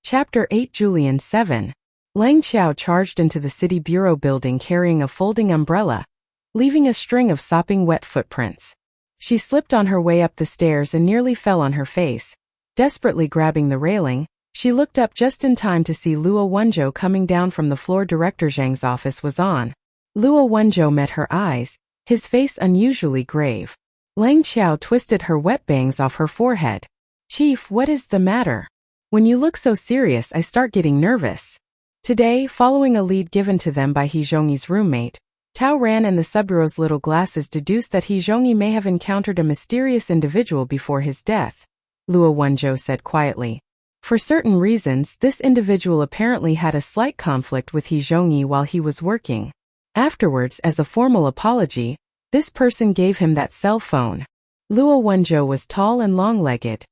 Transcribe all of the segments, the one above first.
Chapter 8 Julian 7. Lang Xiao charged into the city bureau building carrying a folding umbrella, leaving a string of sopping wet footprints. She slipped on her way up the stairs and nearly fell on her face. Desperately grabbing the railing, she looked up just in time to see Luo Wenzhou coming down from the floor. Director Zhang's office was on. Luo Wenzhou met her eyes, his face unusually grave. Lang Xiao twisted her wet bangs off her forehead. "Chief, what is the matter? When you look so serious, I start getting nervous." Today, following a lead given to them by He Zhongyi's roommate, Tao Ran and the subbureau's little glasses deduced that He Zhongyi may have encountered a mysterious individual before his death, Luo Wenzhou said quietly. For certain reasons, this individual apparently had a slight conflict with He Zhongyi while he was working. Afterwards, as a formal apology, this person gave him that cell phone. Luo Wenzhou was tall and long-legged.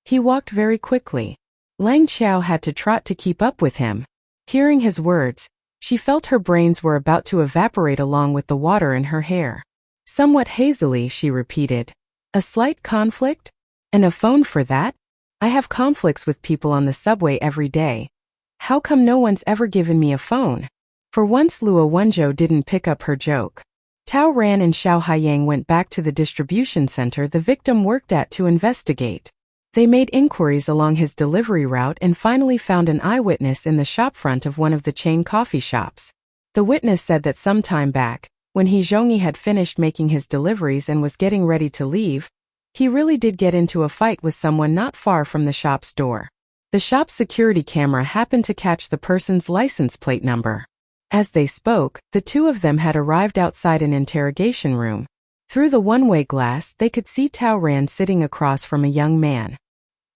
He walked very quickly. Lang Xiao had to trot to keep up with him. Hearing his words, she felt her brains were about to evaporate along with the water in her hair. Somewhat hazily, she repeated, "A slight conflict? And a phone for that? I have conflicts with people on the subway every day. How come no one's ever given me a phone?" For once Luo Wenzhou didn't pick up her joke. Tao Ran and Xiao Haiyang went back to the distribution center the victim worked at to investigate. They made inquiries along his delivery route and finally found an eyewitness in the shopfront of one of the chain coffee shops. The witness said that some time back, when He Zhongyi had finished making his deliveries and was getting ready to leave, he really did get into a fight with someone not far from the shop's door. The shop's security camera happened to catch the person's license plate number. As they spoke, the two of them had arrived outside an interrogation room. Through the one-way glass, they could see Tao Ran sitting across from a young man.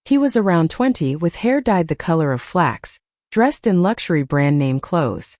He was around 20 with hair dyed the color of flax, dressed in luxury brand-name clothes.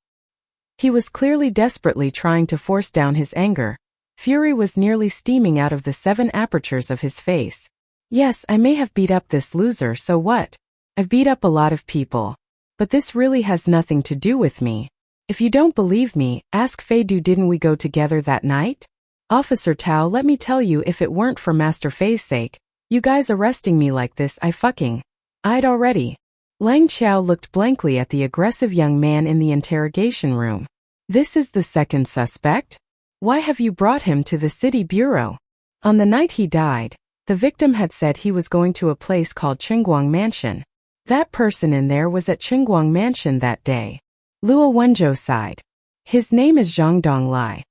He was clearly desperately trying to force down his anger. Fury was nearly steaming out of the 7 apertures of his face. "Yes, I may have beat up this loser, so what? I've beat up a lot of people. But this really has nothing to do with me. If you don't believe me, ask Fei Du. Didn't we go together that night? Officer Tao, let me tell you, if it weren't for Master Fei's sake, you guys arresting me like this, I'd already." Lang Xiao looked blankly at the aggressive young man in the interrogation room. "This is the second suspect? Why have you brought him to the city bureau?" On the night he died, the victim had said he was going to a place called Qingguang Mansion. That person in there was at Qingguang Mansion that day. Luo Wenzhou sighed. "His name is Zhang Donglai.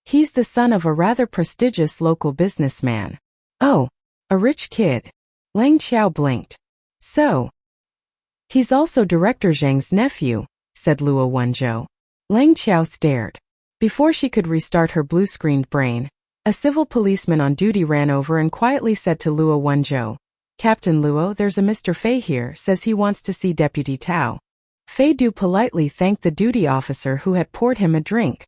He's the son of a rather prestigious local businessman." "Oh, a rich kid." Lang Xiao blinked. "So, he's also Director Zhang's nephew," said Luo Wenzhou. Lang Xiao stared. Before she could restart her blue-screened brain, a civil policeman on duty ran over and quietly said to Luo Wenzhou, "Captain Luo, there's a Mr. Fei here, says he wants to see Deputy Tao." Fei Du politely thanked the duty officer who had poured him a drink.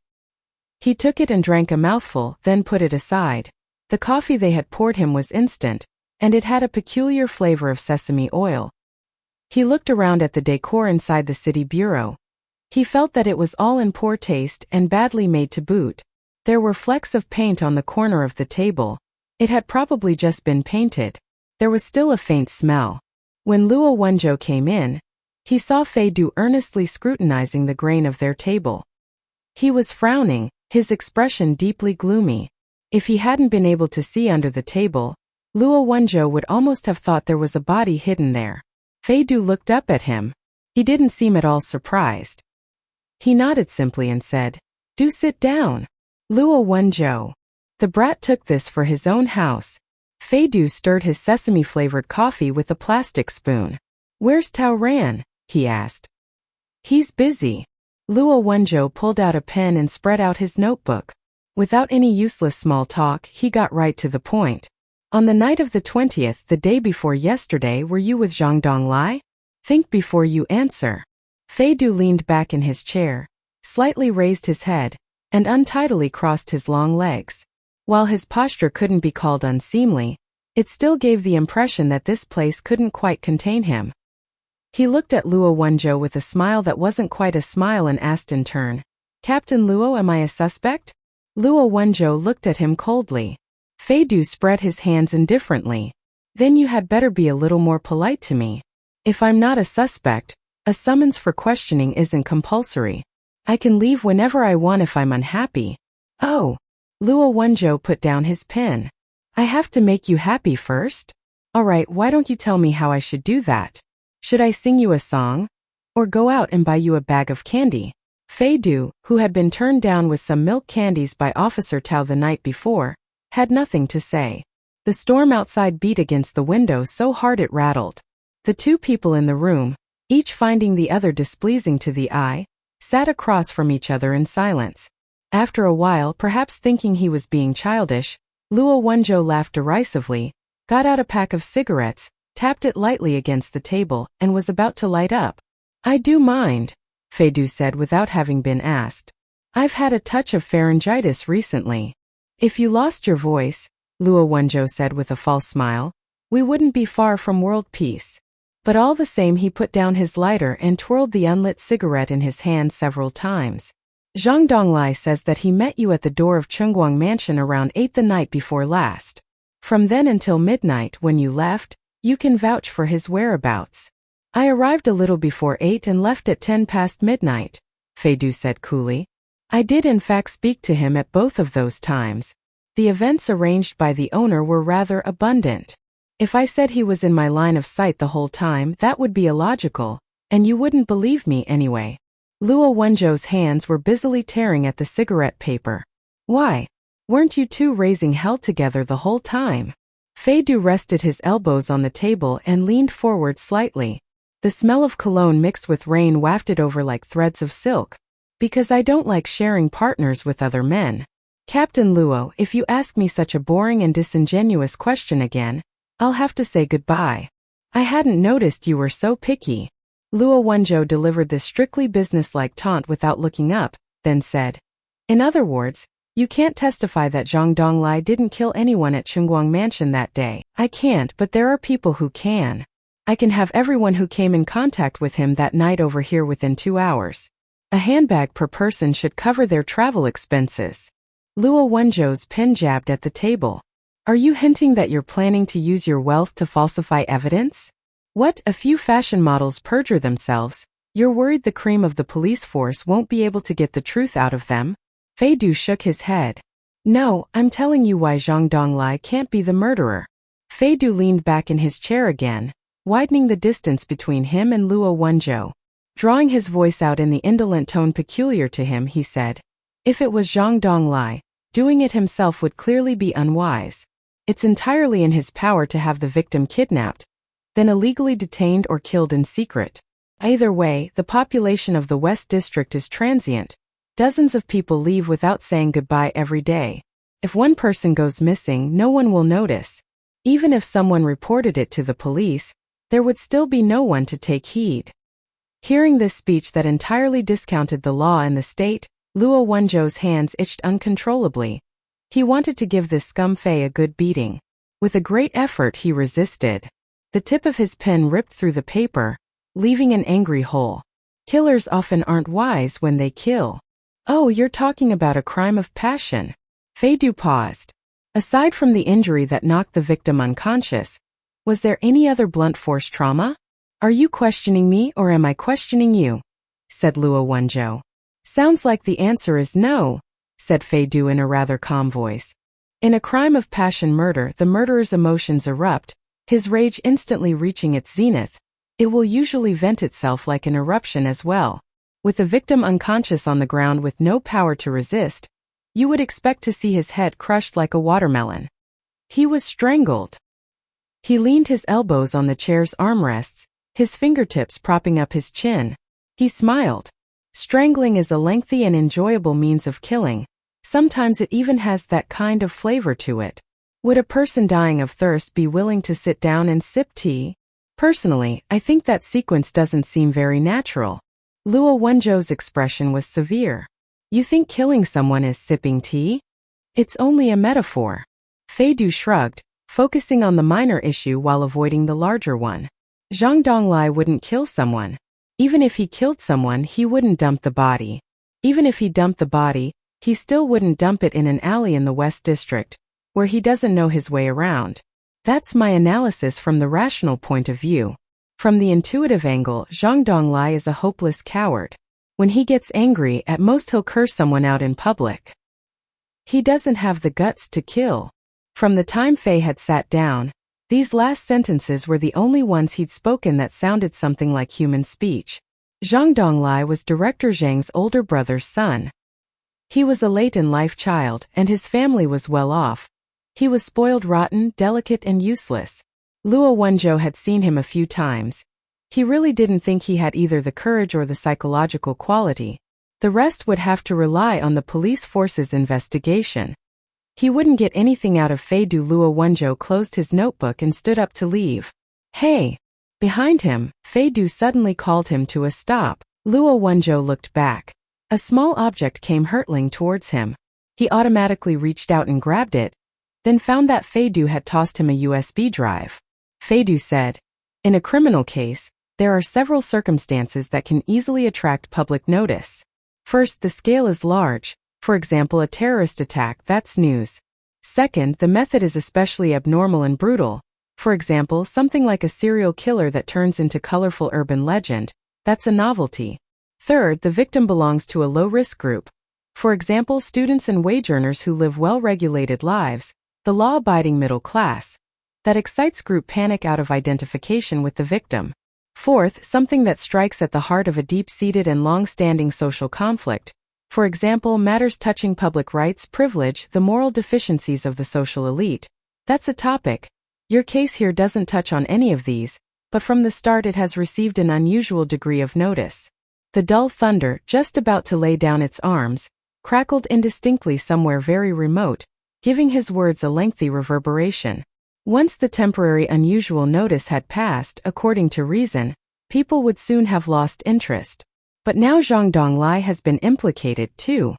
He took it and drank a mouthful, then put it aside. The coffee they had poured him was instant, and it had a peculiar flavor of sesame oil. He looked around at the decor inside the city bureau. He felt that it was all in poor taste and badly made to boot. There were flecks of paint on the corner of the table. It had probably just been painted. There was still a faint smell. When Luo Wenzhou came in, he saw Fei Du earnestly scrutinizing the grain of their table. He was frowning, his expression deeply gloomy. If he hadn't been able to see under the table, Luo Wenzhou would almost have thought there was a body hidden there. Fei Du looked up at him. He didn't seem at all surprised. He nodded simply and said, "Do sit down." Luo Wenzhou. The brat took this for his own house. Fei Du stirred his sesame-flavored coffee with a plastic spoon. "Where's Tao Ran?" he asked. "He's busy." Luo Wenzhou pulled out a pen and spread out his notebook. Without any useless small talk, he got right to the point. "On the night of the 20th, the day before yesterday, were you with Zhang Donglai? Think before you answer." Fei Du leaned back in his chair, slightly raised his head, and untidily crossed his long legs. While his posture couldn't be called unseemly, it still gave the impression that this place couldn't quite contain him. He looked at Luo Wenzhou with a smile that wasn't quite a smile and asked in turn, "Captain Luo, am I a suspect?" Luo Wenzhou looked at him coldly. Fei Du spread his hands indifferently. "Then you had better be a little more polite to me. If I'm not a suspect, a summons for questioning isn't compulsory. I can leave whenever I want if I'm unhappy. Oh. Luo Wenzhou put down his pen. I have to make you happy first? Alright, why don't you tell me how I should do that? Should I sing you a song? Or go out and buy you a bag of candy? ZhouDu, who had been turned down with some milk candies by Officer Tao the night before, had nothing to say. The storm outside beat against the window so hard it rattled. The two people in the room, each finding the other displeasing to the eye, sat across from each other in silence. After a while, perhaps thinking he was being childish, Luo Wenzhou laughed derisively, got out a pack of cigarettes, tapped it lightly against the table, and was about to light up. I do mind, ZhouDu said without having been asked. I've had a touch of pharyngitis recently. If you lost your voice, Luo Wenzhou said with a false smile, we wouldn't be far from world peace. But all the same he put down his lighter and twirled the unlit cigarette in his hand several times. Zhang Donglai says that he met you at the door of Chungguang Mansion around 8 the night before last. From then until midnight when you left, you can vouch for his whereabouts. I arrived a little before 8 and left at 10 past midnight, ZhouDu said coolly. I did in fact speak to him at both of those times. The events arranged by the owner were rather abundant. If I said he was in my line of sight the whole time, that would be illogical, and you wouldn't believe me anyway. Luo Wenzhou's hands were busily tearing at the cigarette paper. Why? Weren't you two raising hell together the whole time? ZhouDu rested his elbows on the table and leaned forward slightly. The smell of cologne mixed with rain wafted over like threads of silk. Because I don't like sharing partners with other men. Captain Luo, if you ask me such a boring and disingenuous question again, I'll have to say goodbye. I hadn't noticed you were so picky. Luo Wenzhou delivered this strictly businesslike taunt without looking up, then said, in other words, you can't testify that Zhang Donglai didn't kill anyone at Chungguang Mansion that day. I can't, but there are people who can. I can have everyone who came in contact with him that night over here within 2 hours. A handbag per person should cover their travel expenses. Luo Wenzhou's pen jabbed at the table. Are you hinting that you're planning to use your wealth to falsify evidence? What, a few fashion models perjure themselves? You're worried the cream of the police force won't be able to get the truth out of them? ZhouDu shook his head. No, I'm telling you why Zhang Donglai can't be the murderer. ZhouDu leaned back in his chair again, widening the distance between him and Luo Wenzhou. Drawing his voice out in the indolent tone peculiar to him, he said, if it was Zhang Donglai, doing it himself would clearly be unwise. It's entirely in his power to have the victim kidnapped, then illegally detained or killed in secret. Either way, the population of the West District is transient. Dozens of people leave without saying goodbye every day. If one person goes missing, no one will notice. Even if someone reported it to the police, there would still be no one to take heed. Hearing this speech that entirely discounted the law and the state, Luo Wenzhou's hands itched uncontrollably. He wanted to give this scum-fei a good beating. With a great effort he resisted. The tip of his pen ripped through the paper, leaving an angry hole. Killers often aren't wise when they kill. Oh, you're talking about a crime of passion. ZhouDu paused. Aside from the injury that knocked the victim unconscious, was there any other blunt force trauma? Are you questioning me or am I questioning you? Said Luo Wenzhou. Sounds like the answer is no, said ZhouDu in a rather calm voice. In a crime of passion murder, the murderer's emotions erupt, his rage instantly reaching its zenith. It will usually vent itself like an eruption as well. With the victim unconscious on the ground with no power to resist, you would expect to see his head crushed like a watermelon. He was strangled. He leaned his elbows on the chair's armrests, his fingertips propping up his chin. He smiled. Strangling is a lengthy and enjoyable means of killing. Sometimes it even has that kind of flavor to it. Would a person dying of thirst be willing to sit down and sip tea? Personally, I think that sequence doesn't seem very natural. Luo Wenzhou's expression was severe. You think killing someone is sipping tea? It's only a metaphor. ZhouDu shrugged, focusing on the minor issue while avoiding the larger one. Zhang Donglai wouldn't kill someone. Even if he killed someone, he wouldn't dump the body. Even if he dumped the body, he still wouldn't dump it in an alley in the West District, where he doesn't know his way around. That's my analysis from the rational point of view. From the intuitive angle, Zhang Donglai is a hopeless coward. When he gets angry, at most he'll curse someone out in public. He doesn't have the guts to kill. From the time Fei had sat down, these last sentences were the only ones he'd spoken that sounded something like human speech. Zhang Donglai was Director Zhang's older brother's son. He was a late-in-life child, and his family was well off. He was spoiled rotten, delicate and useless. Luo Wenzhou had seen him a few times. He really didn't think he had either the courage or the psychological quality. The rest would have to rely on the police force's investigation. He wouldn't get anything out of ZhouDu. Luo Wenzhou closed his notebook and stood up to leave. Hey! Behind him, ZhouDu suddenly called him to a stop. Luo Wenzhou looked back. A small object came hurtling towards him. He automatically reached out and grabbed it, then found that ZhouDu had tossed him a USB drive. ZhouDu said, "In a criminal case, there are several circumstances that can easily attract public notice. First, the scale is large. For example, a terrorist attack, that's news. Second, the method is especially abnormal and brutal. For example, something like a serial killer that turns into colorful urban legend, that's a novelty. Third, the victim belongs to a low-risk group. For example, students and wage earners who live well-regulated lives, the law-abiding middle class. That excites group panic out of identification with the victim. Fourth, something that strikes at the heart of a deep-seated and long-standing social conflict. For example, matters touching public rights, privilege, the moral deficiencies of the social elite. That's a topic. Your case here doesn't touch on any of these, but from the start it has received an unusual degree of notice." The dull thunder, just about to lay down its arms, crackled indistinctly somewhere very remote, giving his words a lengthy reverberation. Once the temporary unusual notice had passed, according to reason, people would soon have lost interest. But now Zhang Donglai has been implicated too.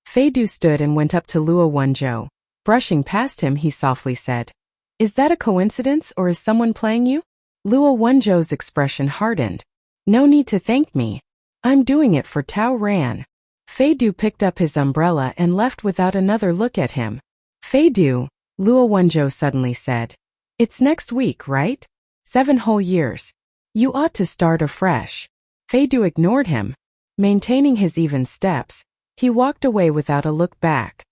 ZhouDu stood and went up to Luo Wenzhou. Brushing past him, he softly said, "Is that a coincidence or is someone playing you?" Luo Wenzhou's expression hardened. "No need to thank me. I'm doing it for Tao Ran." ZhouDu picked up his umbrella and left without another look at him. "ZhouDu," Luo Wenzhou suddenly said. "It's next week, right? 7 whole years. You ought to start afresh." ZhouDu ignored him. Maintaining his even steps, he walked away without a look back.